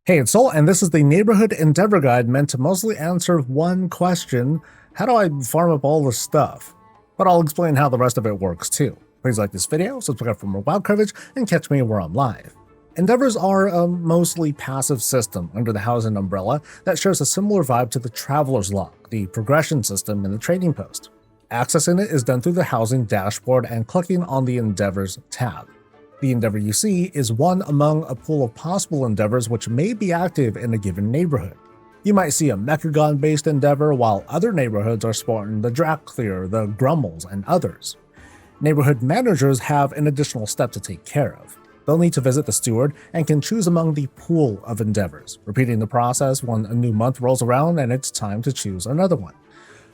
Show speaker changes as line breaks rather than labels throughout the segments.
Hey, it's Soul, and this is the Neighborhood Endeavor Guide meant to mostly answer one question: how do I farm up all this stuff? But I'll explain how the rest of it works too. Please like this video, subscribe for more WoW coverage, and catch me where I'm live. Endeavors are a mostly passive system under the housing umbrella that shares a similar vibe to the Traveler's Log, the progression system in the trading post. Accessing it is done through the housing dashboard and clicking on the Endeavors tab. The endeavor you see is one among a pool of possible endeavors which may be active in a given neighborhood. You might see a Mechagon-based endeavor, while other neighborhoods are sporting the Drakclear, the Grummels, and others. Neighborhood managers have an additional step to take care of. They'll need to visit the steward and can choose among the pool of endeavors, repeating the process when a new month rolls around and it's time to choose another one.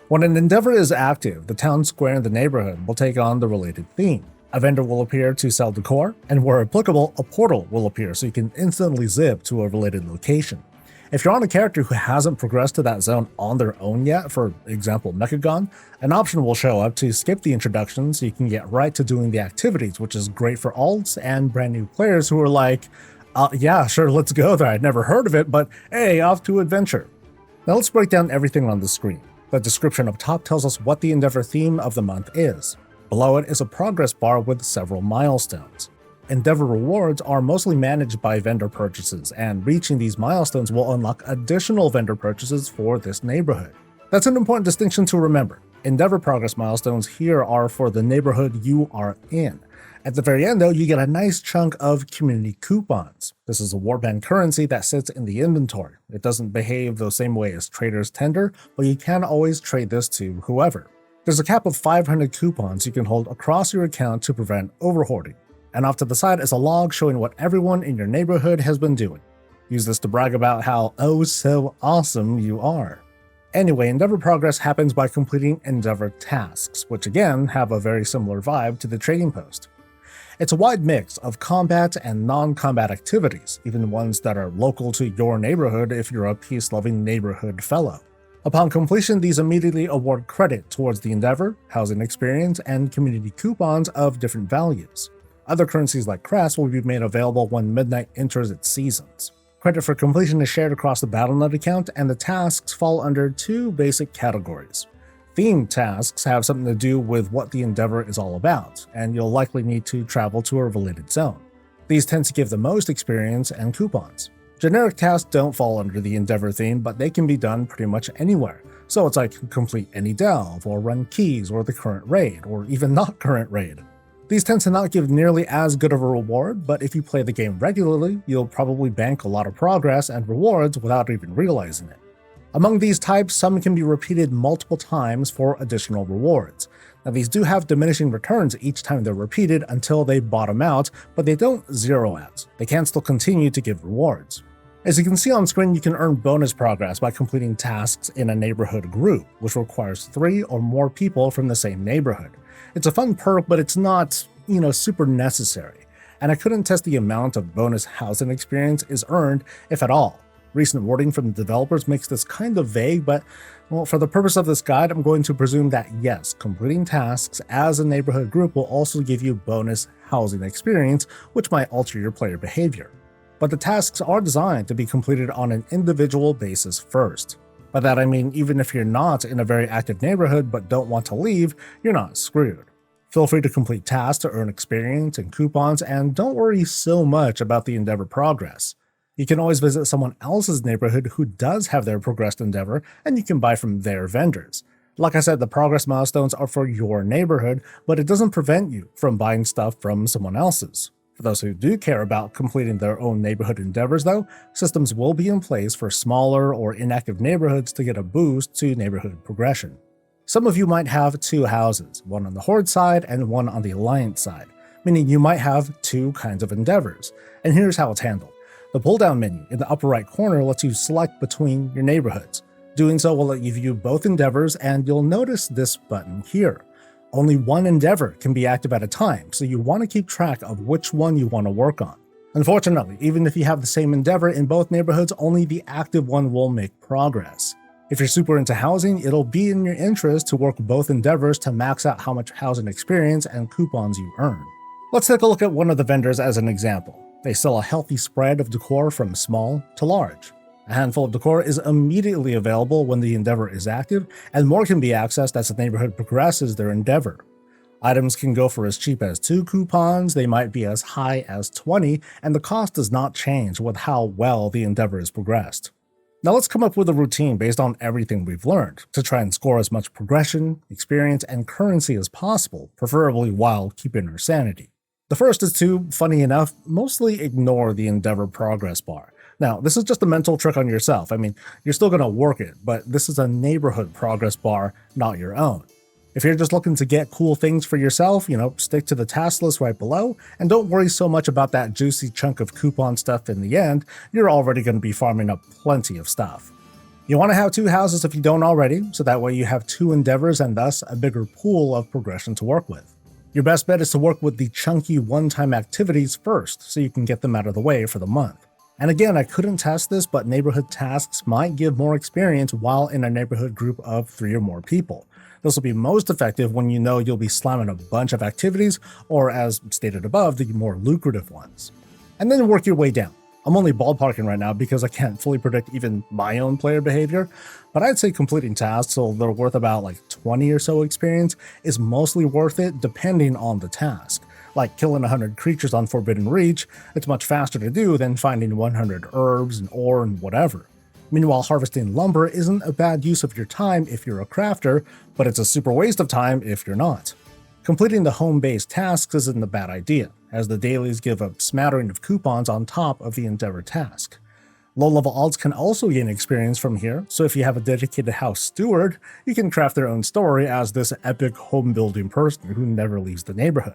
When an endeavor is active, the town square in the neighborhood will take on the related theme. A vendor will appear to sell decor, and where applicable, a portal will appear so you can instantly zip to a related location. If you're on a character who hasn't progressed to that zone on their own yet, for example Mechagon, an option will show up to skip the introduction so you can get right to doing the activities, which is great for alts and brand new players who are like, yeah, sure, let's go there, I'd never heard of it, but hey, off to adventure. Now let's break down everything on the screen. The description up top tells us what the endeavor theme of the month is. Below it is a progress bar with several milestones. Endeavor rewards are mostly managed by vendor purchases, and reaching these milestones will unlock additional vendor purchases for this neighborhood. That's an important distinction to remember. Endeavor progress milestones here are for the neighborhood you are in. At the very end though, you get a nice chunk of community coupons. This is a warband currency that sits in the inventory. It doesn't behave the same way as Trader's Tender, but you can always trade this to whoever. There's a cap of 500 coupons you can hold across your account to prevent overhoarding, and off to the side is a log showing what everyone in your neighborhood has been doing. Use this to brag about how oh so awesome you are. Anyway, Endeavor progress happens by completing Endeavor tasks, which again have a very similar vibe to the trading post. It's a wide mix of combat and non-combat activities, even ones that are local to your neighborhood if you're a peace-loving neighborhood fellow. Upon completion, these immediately award credit towards the endeavor, housing experience, and community coupons of different values. Other currencies like crafts will be made available when Midnight enters its seasons. Credit for completion is shared across the Battle.net account, and the tasks fall under two basic categories. Themed tasks have something to do with what the endeavor is all about, and you'll likely need to travel to a related zone. These tend to give the most experience and coupons. Generic tasks don't fall under the Endeavor theme, but they can be done pretty much anywhere. So it's like complete any delve, or run keys, or the current raid, or even not current raid. These tend to not give nearly as good of a reward, but if you play the game regularly, you'll probably bank a lot of progress and rewards without even realizing it. Among these types, some can be repeated multiple times for additional rewards. Now these do have diminishing returns each time they're repeated until they bottom out, but they don't zero out. They can still continue to give rewards. As you can see on screen, you can earn bonus progress by completing tasks in a neighborhood group, which requires 3 or more people from the same neighborhood. It's a fun perk, but it's not, super necessary. And I couldn't test the amount of bonus housing experience is earned, if at all. Recent wording from the developers makes this kind of vague, but well, for the purpose of this guide, I'm going to presume that yes, completing tasks as a neighborhood group will also give you bonus housing experience, which might alter your player behavior. But the tasks are designed to be completed on an individual basis first. By that I mean even if you're not in a very active neighborhood but don't want to leave, you're not screwed. Feel free to complete tasks to earn experience and coupons, and don't worry so much about the endeavor progress. You can always visit someone else's neighborhood who does have their progressed endeavor, and you can buy from their vendors. Like I said, the progress milestones are for your neighborhood, but it doesn't prevent you from buying stuff from someone else's. For those who do care about completing their own neighborhood endeavors though, systems will be in place for smaller or inactive neighborhoods to get a boost to neighborhood progression. Some of you might have 2 houses, one on the Horde side and one on the Alliance side, meaning you might have 2 kinds of endeavors. And here's how it's handled. The pull-down menu in the upper right corner lets you select between your neighborhoods. Doing so will let you view both endeavors, and you'll notice this button here. Only one endeavor can be active at a time, so you want to keep track of which one you want to work on. Unfortunately, even if you have the same endeavor in both neighborhoods, only the active one will make progress. If you're super into housing, it'll be in your interest to work both endeavors to max out how much housing experience and coupons you earn. Let's take a look at one of the vendors as an example. They sell a healthy spread of decor from small to large. A handful of decor is immediately available when the endeavor is active, and more can be accessed as the neighborhood progresses their endeavor. Items can go for as cheap as 2 coupons, they might be as high as 20, and the cost does not change with how well the endeavor is progressed. Now let's come up with a routine based on everything we've learned, to try and score as much progression, experience, and currency as possible, preferably while keeping our sanity. The first is to, funny enough, mostly ignore the endeavor progress bar. Now, this is just a mental trick on yourself. I mean, you're still going to work it, but this is a neighborhood progress bar, not your own. If you're just looking to get cool things for yourself, stick to the task list right below, and don't worry so much about that juicy chunk of coupon stuff in the end. You're already going to be farming up plenty of stuff. You want to have 2 houses if you don't already, so that way you have 2 endeavors and thus a bigger pool of progression to work with. Your best bet is to work with the chunky one-time activities first, so you can get them out of the way for the month. And again, I couldn't test this, but neighborhood tasks might give more experience while in a neighborhood group of 3 or more people. This will be most effective when you know you'll be slamming a bunch of activities, or as stated above, the more lucrative ones. And then work your way down. I'm only ballparking right now because I can't fully predict even my own player behavior, but I'd say completing tasks so they're worth about 20 or so experience is mostly worth it depending on the task. Like killing 100 creatures on Forbidden Reach, it's much faster to do than finding 100 herbs and ore and whatever. Meanwhile, harvesting lumber isn't a bad use of your time if you're a crafter, but it's a super waste of time if you're not. Completing the home-based tasks isn't a bad idea, as the dailies give a smattering of coupons on top of the endeavor task. Low-level alts can also gain experience from here, so if you have a dedicated house steward, you can craft their own story as this epic home-building person who never leaves the neighborhood.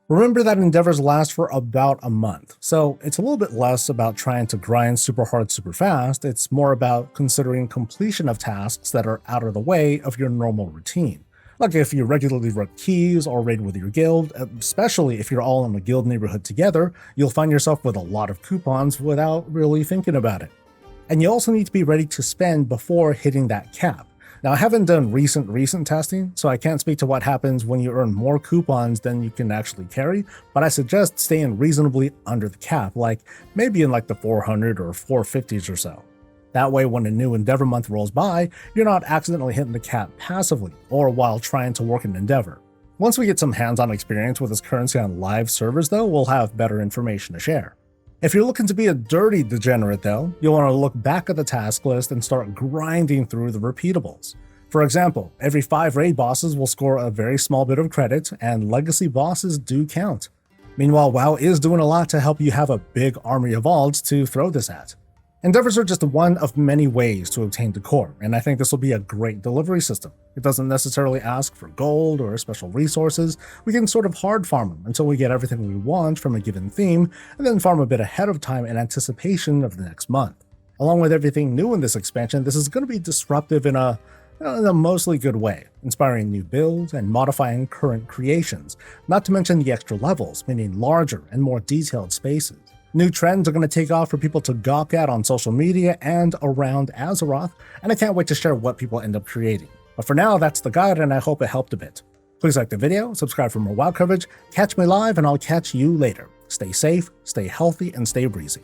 Remember that endeavors last for about a month, so it's a little bit less about trying to grind super hard super fast, it's more about considering completion of tasks that are out of the way of your normal routine. Like if you regularly run keys or raid with your guild, especially if you're all in a guild neighborhood together, you'll find yourself with a lot of coupons without really thinking about it. And you also need to be ready to spend before hitting that cap. Now, I haven't done recent testing, so I can't speak to what happens when you earn more coupons than you can actually carry, but I suggest staying reasonably under the cap, like maybe in the 400 or 450s or so. That way, when a new endeavor month rolls by, you're not accidentally hitting the cap passively, or while trying to work an endeavor. Once we get some hands-on experience with this currency on live servers though, we'll have better information to share. If you're looking to be a dirty degenerate though, you'll want to look back at the task list and start grinding through the repeatables. For example, every 5 raid bosses will score a very small bit of credit, and legacy bosses do count. Meanwhile, WoW is doing a lot to help you have a big army of alts to throw this at. Endeavors are just one of many ways to obtain decor, and I think this will be a great delivery system. It doesn't necessarily ask for gold or special resources. We can sort of hard farm them until we get everything we want from a given theme, and then farm a bit ahead of time in anticipation of the next month. Along with everything new in this expansion, this is going to be disruptive in a mostly good way, inspiring new builds and modifying current creations, not to mention the extra levels, meaning larger and more detailed spaces. New trends are going to take off for people to gawk at on social media and around Azeroth, and I can't wait to share what people end up creating. But for now, that's the guide, and I hope it helped a bit. Please like the video, subscribe for more WoW coverage, catch me live, and I'll catch you later. Stay safe, stay healthy, and stay breezy.